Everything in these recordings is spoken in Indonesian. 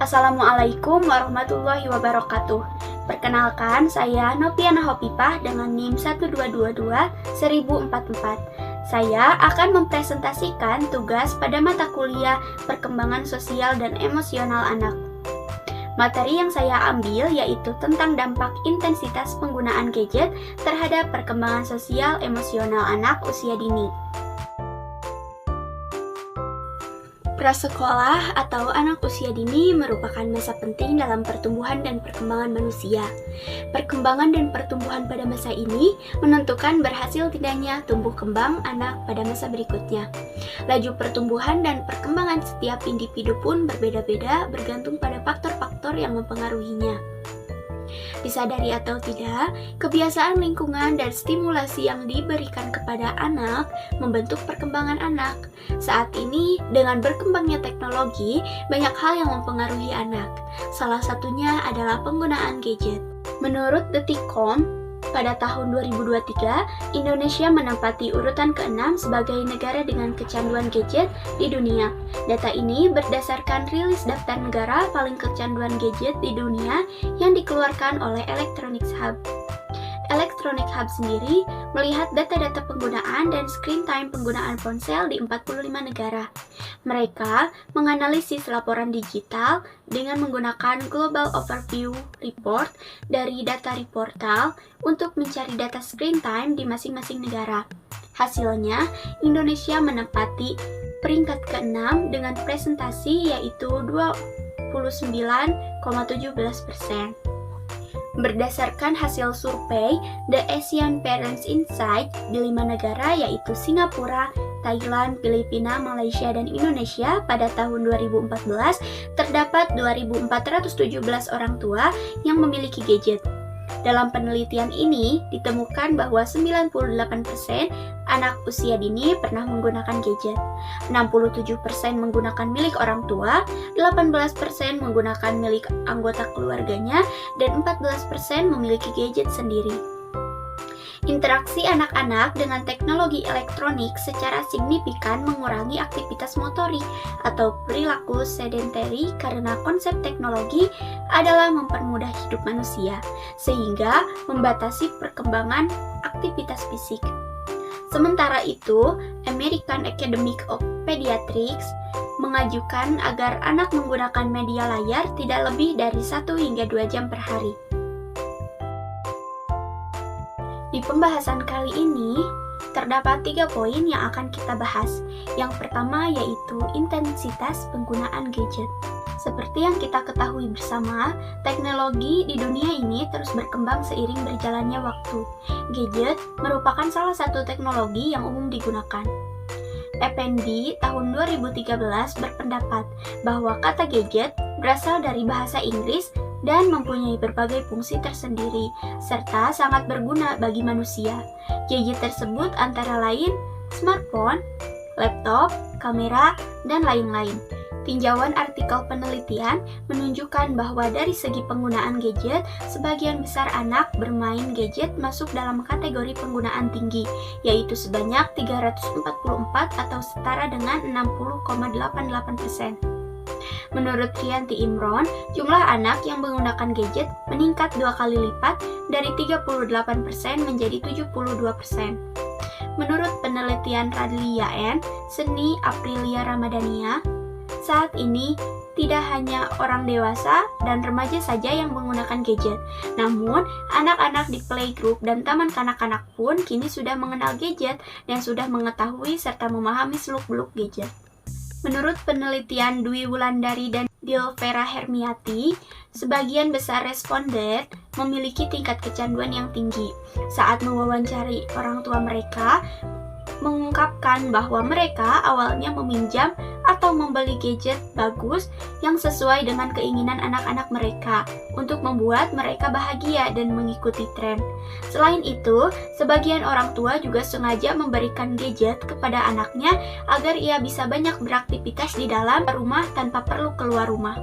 Assalamualaikum warahmatullahi wabarakatuh. Perkenalkan, saya Nopiana Hopipah dengan NIM 1222044. Saya akan mempresentasikan tugas pada mata kuliah Perkembangan Sosial dan Emosional Anak. Materi yang saya ambil yaitu tentang dampak intensitas penggunaan gadget terhadap perkembangan sosial emosional anak usia dini. Prasekolah atau anak usia dini merupakan masa penting dalam pertumbuhan dan perkembangan manusia. Perkembangan dan pertumbuhan pada masa ini menentukan berhasil tidaknya tumbuh kembang anak pada masa berikutnya. Laju pertumbuhan dan perkembangan setiap individu pun berbeda-beda bergantung pada faktor-faktor yang mempengaruhinya. Disadari atau tidak, kebiasaan lingkungan dan stimulasi yang diberikan kepada anak membentuk perkembangan anak. Saat ini, dengan berkembangnya teknologi, banyak hal yang mempengaruhi anak. Salah satunya adalah penggunaan gadget. Menurut Detikcom, pada tahun 2023, Indonesia menempati urutan ke-6 sebagai negara dengan kecanduan gadget di dunia. Data ini berdasarkan rilis daftar negara paling kecanduan gadget di dunia yang dikeluarkan oleh Electronics Hub. Electronic Hub sendiri melihat data-data penggunaan dan screen time penggunaan ponsel di 45 negara. Mereka menganalisis laporan digital dengan menggunakan Global Overview Report dari Data Reportal untuk mencari data screen time di masing-masing negara. Hasilnya, Indonesia menempati peringkat ke-6 dengan presentasi yaitu 29,17%. Berdasarkan hasil survei The Asian Parents Insight di 5 negara yaitu Singapura, Thailand, Filipina, Malaysia, dan Indonesia pada tahun 2014, terdapat 2.417 orang tua yang memiliki gadget. Dalam penelitian ini, ditemukan bahwa 98% anak usia dini pernah menggunakan gadget, 67% menggunakan milik orang tua, 18% menggunakan milik anggota keluarganya, dan 14% memiliki gadget sendiri. Interaksi anak-anak dengan teknologi elektronik secara signifikan mengurangi aktivitas motorik atau perilaku sedentary karena konsep teknologi adalah mempermudah hidup manusia, sehingga membatasi perkembangan aktivitas fisik. Sementara itu, American Academy of Pediatrics mengajukan agar anak menggunakan media layar tidak lebih dari 1 hingga 2 jam per hari. Di pembahasan kali ini, terdapat 3 poin yang akan kita bahas. Yang pertama yaitu intensitas penggunaan gadget. Seperti yang kita ketahui bersama, teknologi di dunia ini terus berkembang seiring berjalannya waktu. Gadget merupakan salah satu teknologi yang umum digunakan. Effendi tahun 2013 berpendapat bahwa kata gadget berasal dari bahasa Inggris dan mempunyai berbagai fungsi tersendiri, serta sangat berguna bagi manusia. Gadget tersebut antara lain smartphone, laptop, kamera, dan lain-lain. Tinjauan artikel penelitian menunjukkan bahwa dari segi penggunaan gadget, sebagian besar anak bermain gadget masuk dalam kategori penggunaan tinggi, yaitu sebanyak 344 atau setara dengan 60,88%. Menurut Rianti Imron, jumlah anak yang menggunakan gadget meningkat 2 kali lipat dari 38% menjadi 72%. Menurut penelitian Radlia N. Seni Aprilia Ramadhania, saat ini tidak hanya orang dewasa dan remaja saja yang menggunakan gadget, namun anak-anak di playgroup dan taman kanak-kanak pun kini sudah mengenal gadget dan sudah mengetahui serta memahami seluk-beluk gadget. Menurut penelitian Dwi Wulandari dan Dilvera Hermiati, sebagian besar responden memiliki tingkat kecanduan yang tinggi. Saat mewawancari orang tua mereka, mengungkapkan bahwa mereka awalnya meminjam atau membeli gadget bagus yang sesuai dengan keinginan anak-anak mereka untuk membuat mereka bahagia dan mengikuti tren. Selain itu, sebagian orang tua juga sengaja memberikan gadget kepada anaknya agar ia bisa banyak beraktivitas di dalam rumah tanpa perlu keluar rumah.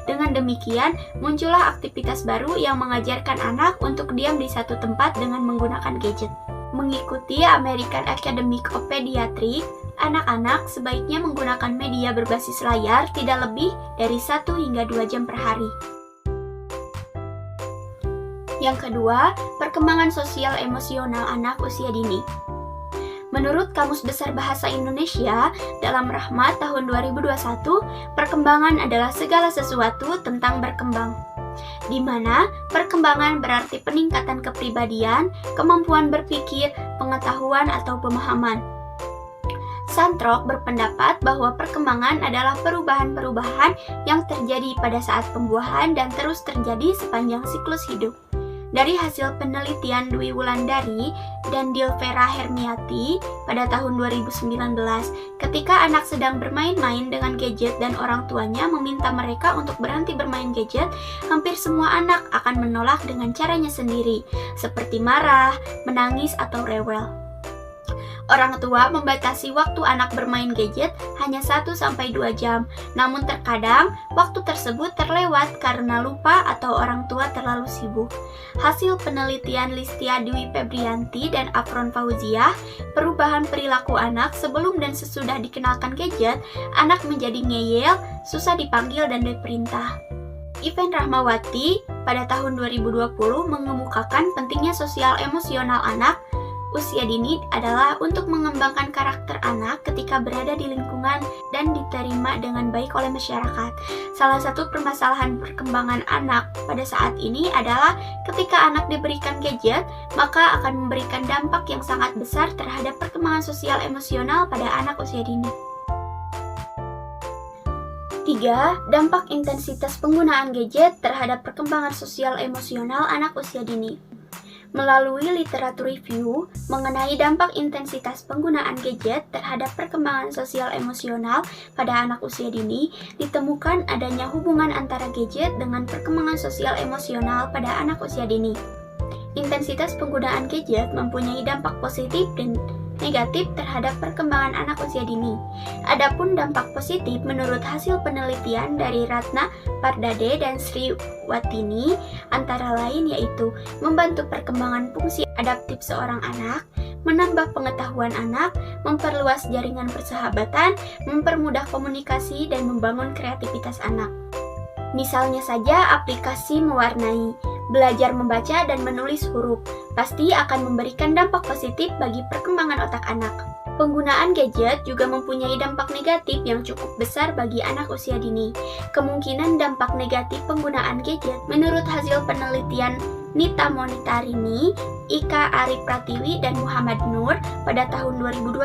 Dengan demikian, muncullah aktivitas baru yang mengajarkan anak untuk diam di satu tempat dengan menggunakan gadget. Mengikuti American Academy of Pediatrics, anak-anak sebaiknya menggunakan media berbasis layar tidak lebih dari 1 hingga 2 jam per hari. Yang kedua, perkembangan sosial emosional anak usia dini. Menurut Kamus Besar Bahasa Indonesia, dalam Rahmat tahun 2021, perkembangan adalah segala sesuatu tentang berkembang, di mana perkembangan berarti peningkatan kepribadian, kemampuan berpikir, pengetahuan atau pemahaman. Santrok berpendapat bahwa perkembangan adalah perubahan-perubahan yang terjadi pada saat pembuahan dan terus terjadi sepanjang siklus hidup. Dari hasil penelitian Dwi Wulandari dan Dilvera Hermiati pada tahun 2019, ketika anak sedang bermain-main dengan gadget dan orang tuanya meminta mereka untuk berhenti bermain gadget, hampir semua anak akan menolak dengan caranya sendiri, seperti marah, menangis, atau rewel. Orang tua membatasi waktu anak bermain gadget hanya 1-2 jam, namun terkadang waktu tersebut terlewat karena lupa atau orang tua terlalu sibuk. Hasil penelitian Listia Dwi Febrianti dan Afron Fauziah, perubahan perilaku anak sebelum dan sesudah dikenalkan gadget, anak menjadi ngeyel, susah dipanggil dan diperintah. Iven Rahmawati pada tahun 2020 mengemukakan pentingnya sosial emosional anak usia dini adalah untuk mengembangkan karakter anak ketika berada di lingkungan dan diterima dengan baik oleh masyarakat. Salah satu permasalahan perkembangan anak pada saat ini adalah ketika anak diberikan gadget, maka akan memberikan dampak yang sangat besar terhadap perkembangan sosial emosional pada anak usia dini. 3. Dampak intensitas penggunaan gadget terhadap perkembangan sosial emosional anak usia dini. Melalui literatur review mengenai dampak intensitas penggunaan gadget terhadap perkembangan sosial emosional pada anak usia dini, ditemukan adanya hubungan antara gadget dengan perkembangan sosial emosional pada anak usia dini. Intensitas penggunaan gadget mempunyai dampak positif dan negatif terhadap perkembangan anak usia dini. Adapun dampak positif menurut hasil penelitian dari Ratna Pardade dan Sri Watini antara lain yaitu membantu perkembangan fungsi adaptif seorang anak, menambah pengetahuan anak, memperluas jaringan persahabatan, mempermudah komunikasi dan membangun kreativitas anak. Misalnya saja aplikasi mewarnai, belajar membaca dan menulis huruf, pasti akan memberikan dampak positif bagi perkembangan otak anak. Penggunaan gadget juga mempunyai dampak negatif yang cukup besar bagi anak usia dini. Kemungkinan dampak negatif penggunaan gadget menurut hasil penelitian Nita Monitarini, Ika Arif Pratiwi, dan Muhammad Nur pada tahun 2021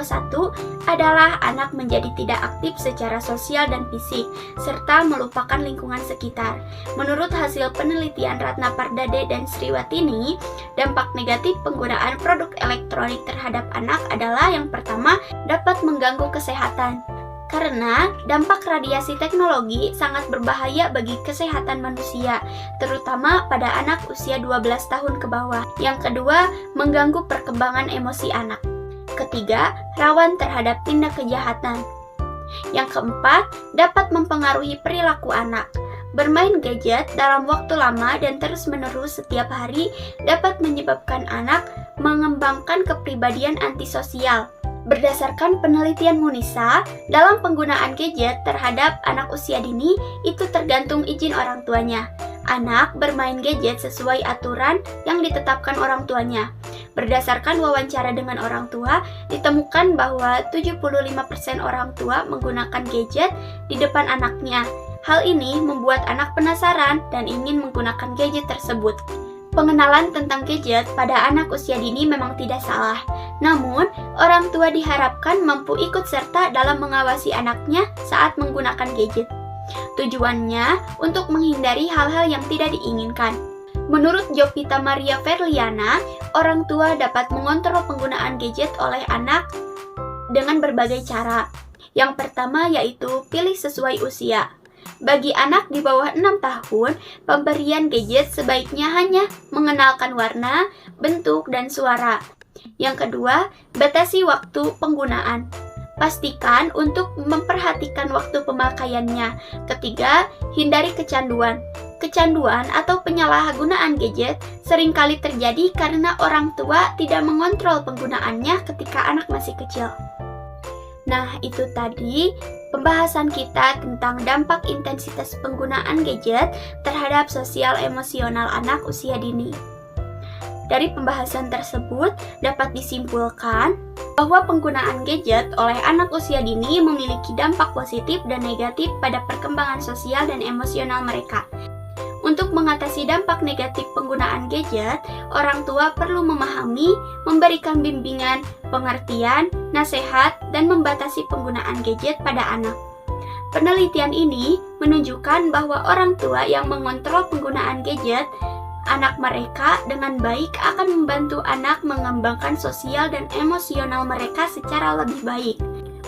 adalah anak menjadi tidak aktif secara sosial dan fisik, serta melupakan lingkungan sekitar. Menurut hasil penelitian Ratna Pardade dan Sriwatini, dampak negatif penggunaan produk elektronik terhadap anak adalah yang pertama, dapat mengganggu kesehatan. Karena dampak radiasi teknologi sangat berbahaya bagi kesehatan manusia, terutama pada anak usia 12 tahun ke bawah. Yang kedua, mengganggu perkembangan emosi anak. Ketiga, rawan terhadap tindak kejahatan. Yang keempat, dapat mempengaruhi perilaku anak. Bermain gadget dalam waktu lama dan terus-menerus setiap hari dapat menyebabkan anak mengembangkan kepribadian antisosial. Berdasarkan penelitian Munisa, dalam penggunaan gadget terhadap anak usia dini, itu tergantung izin orang tuanya. Anak bermain gadget sesuai aturan yang ditetapkan orang tuanya. Berdasarkan wawancara dengan orang tua, ditemukan bahwa 75% orang tua menggunakan gadget di depan anaknya. Hal ini membuat anak penasaran dan ingin menggunakan gadget tersebut. Pengenalan tentang gadget pada anak usia dini memang tidak salah. Namun, orang tua diharapkan mampu ikut serta dalam mengawasi anaknya saat menggunakan gadget. Tujuannya untuk menghindari hal-hal yang tidak diinginkan. Menurut Jovita Maria Verliana, orang tua dapat mengontrol penggunaan gadget oleh anak dengan berbagai cara. Yang pertama yaitu pilih sesuai usia. Bagi anak di bawah 6 tahun, pemberian gadget sebaiknya hanya mengenalkan warna, bentuk, dan suara. Yang kedua, batasi waktu penggunaan. Pastikan untuk memperhatikan waktu pemakaiannya. Ketiga, hindari kecanduan. Kecanduan atau penyalahgunaan gadget seringkali terjadi karena orang tua tidak mengontrol penggunaannya ketika anak masih kecil. Nah, itu tadi pembahasan kita tentang dampak intensitas penggunaan gadget terhadap sosial emosional anak usia dini. Dari pembahasan tersebut dapat disimpulkan bahwa penggunaan gadget oleh anak usia dini memiliki dampak positif dan negatif pada perkembangan sosial dan emosional mereka. Untuk mengatasi dampak negatif penggunaan gadget, orang tua perlu memahami, memberikan bimbingan, pengertian, nasihat, dan membatasi penggunaan gadget pada anak. Penelitian ini menunjukkan bahwa orang tua yang mengontrol penggunaan gadget anak mereka dengan baik akan membantu anak mengembangkan sosial dan emosional mereka secara lebih baik.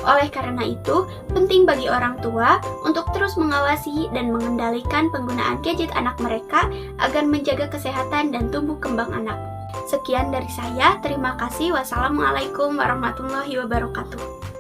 Oleh karena itu, penting bagi orang tua untuk terus mengawasi dan mengendalikan penggunaan gadget anak mereka agar menjaga kesehatan dan tumbuh kembang anak. Sekian dari saya, terima kasih. Wassalamualaikum warahmatullahi wabarakatuh.